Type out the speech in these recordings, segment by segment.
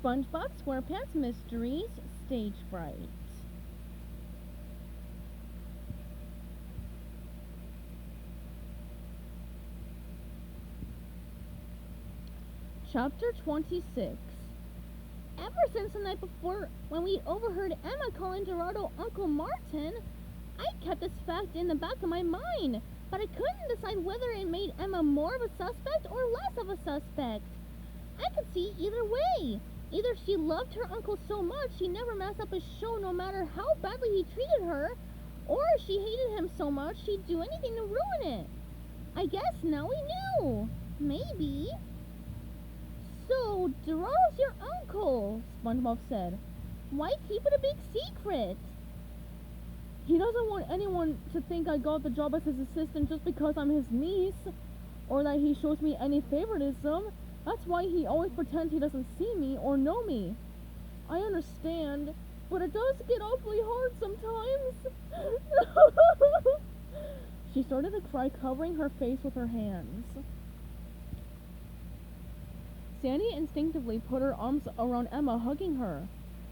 SpongeBob SquarePants Mysteries Stage Fright. Chapter 26. Ever since the night before, when we overheard Emma calling Dorado Uncle Martin, I kept this fact in the back of my mind, but I couldn't decide whether it made Emma more of a suspect or less of a suspect. I could see either way. Either she loved her uncle so much she never messed up his show no matter how badly he treated her, or she hated him so much she'd do anything to ruin it. I guess now we knew. Maybe. So, Dorado's your uncle, SpongeBob said. Why keep it a big secret? He doesn't want anyone to think I got the job as his assistant just because I'm his niece, or that he shows me any favoritism. That's why he always pretends he doesn't see me or know me. I understand, but it does get awfully hard sometimes. She started to cry, covering her face with her hands. Sandy instinctively put her arms around Emma, hugging her.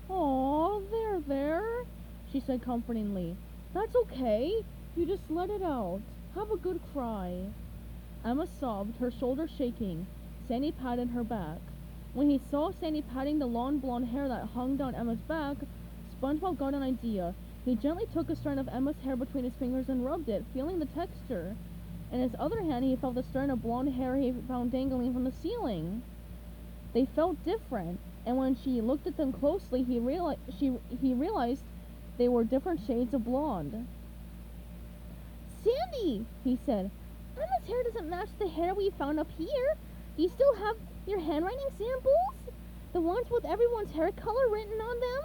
"Aw, there," she said comfortingly. "That's okay. You just let it out. Have a good cry." Emma sobbed, her shoulders shaking. Sandy patted her back. When he saw Sandy patting the long blonde hair that hung down Emma's back, SpongeBob got an idea. He gently took a strand of Emma's hair between his fingers and rubbed it, feeling the texture. In his other hand, he felt the strand of blonde hair he found dangling from the ceiling. They felt different, and when she looked at them closely, he realized they were different shades of blonde. "Sandy," he said, "Emma's hair doesn't match the hair we found up here. Do you still have your handwriting samples? The ones with everyone's hair color written on them?"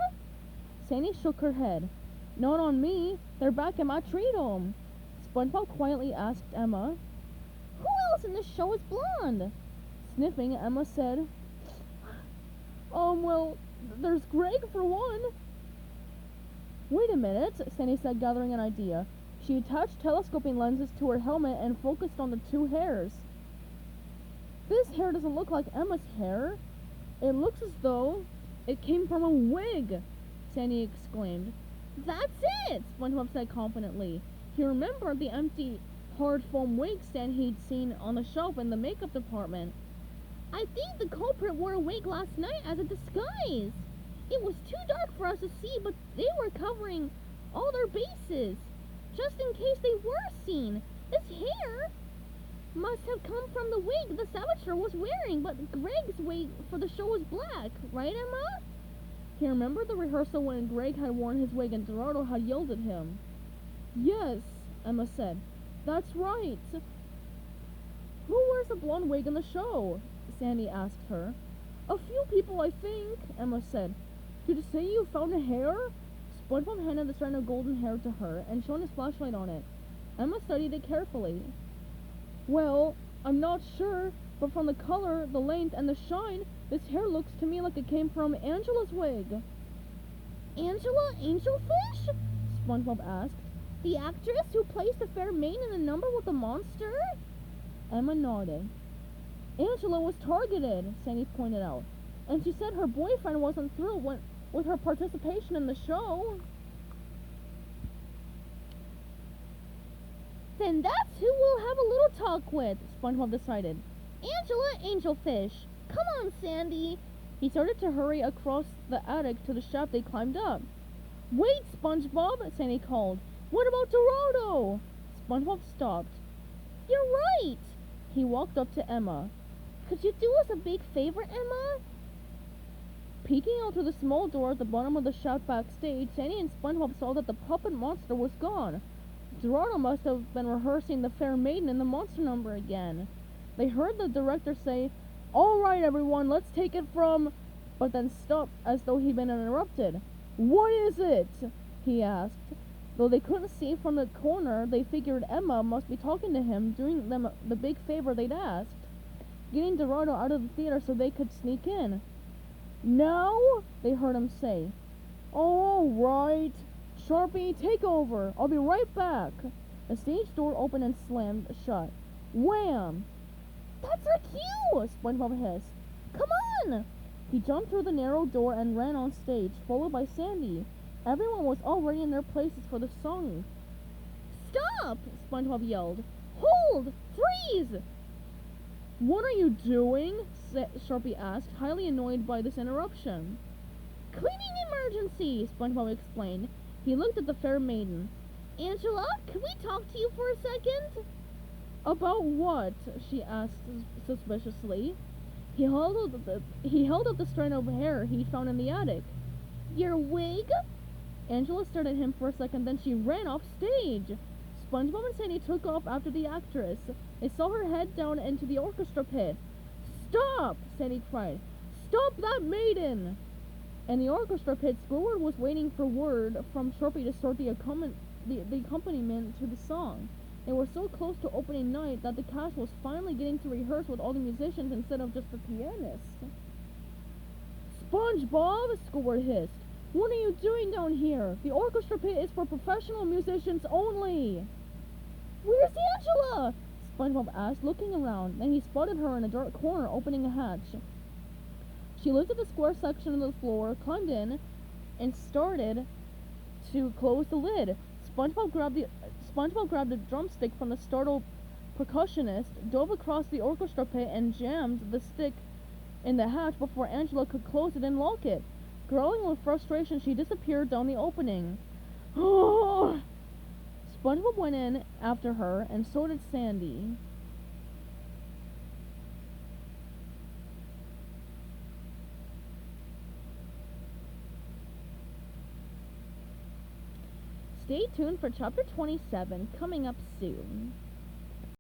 Sandy shook her head. "Not on me. They're back in my tree dome." SpongeBob quietly asked Emma, "Who else in this show is blonde?" Sniffing, Emma said, well, there's Greg for one." "Wait a minute," Sandy said, gathering an idea. She attached telescoping lenses to her helmet and focused on the two hairs. "This hair doesn't look like Emma's hair. It looks as though it came from a wig," Sandy exclaimed. "That's it," SpongeBob said confidently. He remembered the empty, hard foam wig stand he'd seen on the shelf in the makeup department. "I think the culprit wore a wig last night as a disguise. It was too dark for us to see, but they were covering all their bases, just in case they were seen. This hair must have come from the wig the Saboteur was wearing, but Greg's wig for the show was black, right, Emma?" He remembered the rehearsal when Greg had worn his wig and Dorado had yelled at him. "Yes," Emma said. "That's right." "Who wears a blonde wig in the show?" Sandy asked her. "A few people, I think," Emma said. "Did you say you found a hair?" SpongeBob handed the strand of golden hair to her and shone his flashlight on it. Emma studied it carefully. "Well, I'm not sure, but from the color, the length, and the shine, this hair looks to me like it came from Angela's wig." "Angela Angelfish?" SpongeBob asked. "The actress who plays the fair maiden in the number with the monster?" Emma nodded. "Angela was targeted," Sandy pointed out, "and she said her boyfriend wasn't thrilled with her participation in the show." "Then that's who we'll have a little talk with," SpongeBob decided. "Angela Angelfish. Come on, Sandy." He started to hurry across the attic to the shaft they climbed up. "Wait, SpongeBob," Sandy called. "What about Dorado?" SpongeBob stopped. "You're right." He walked up to Emma. "Could you do us a big favor, Emma?" Peeking out through the small door at the bottom of the shaft backstage, Sandy and SpongeBob saw that the puppet monster was gone. Dorado must have been rehearsing the fair maiden in the monster number again. They heard the director say, "All right, everyone, let's take it from," but then stopped as though he'd been interrupted. "What is it?" he asked. Though they couldn't see from the corner, they figured Emma must be talking to him, doing them the big favor they'd asked, getting Dorado out of the theater so they could sneak in. "Now?" they heard him say. "All right. Sharpie, take over. I'll be right back." The stage door opened and slammed shut. Wham! "That's our cue!" SpongeBob hissed. "Come on!" He jumped through the narrow door and ran on stage, followed by Sandy. Everyone was already in their places for the song. "Stop!" SpongeBob yelled. "Hold! Freeze!" "What are you doing?" Sharpie asked, highly annoyed by this interruption. "Cleaning emergency," SpongeBob explained. He looked at the fair maiden. "Angela, can we talk to you for a second?" "About what?" she asked suspiciously. He held up the strand of hair he'd found in the attic. "Your wig?" Angela stared at him for a second, then she ran off stage. SpongeBob and Sandy took off after the actress. They saw her head down into the orchestra pit. "Stop!" Sandy cried. "Stop that maiden!" In the orchestra pit, Squidward was waiting for word from Sharpie to start the accompaniment to the song. They were so close to opening night that the cast was finally getting to rehearse with all the musicians instead of just the pianist. "SpongeBob!" Squidward hissed. "What are you doing down here? The orchestra pit is for professional musicians only." "Where's Angela?" SpongeBob asked, looking around. Then he spotted her in a dark corner, opening a hatch. She lifted the square section of the floor, climbed in, and started to close the lid. SpongeBob grabbed a drumstick from the startled percussionist, dove across the orchestra pit, and jammed the stick in the hatch before Angela could close it and lock it. Growling with frustration, she disappeared down the opening. SpongeBob went in after her, and so did Sandy. Stay tuned for chapter 27, coming up soon.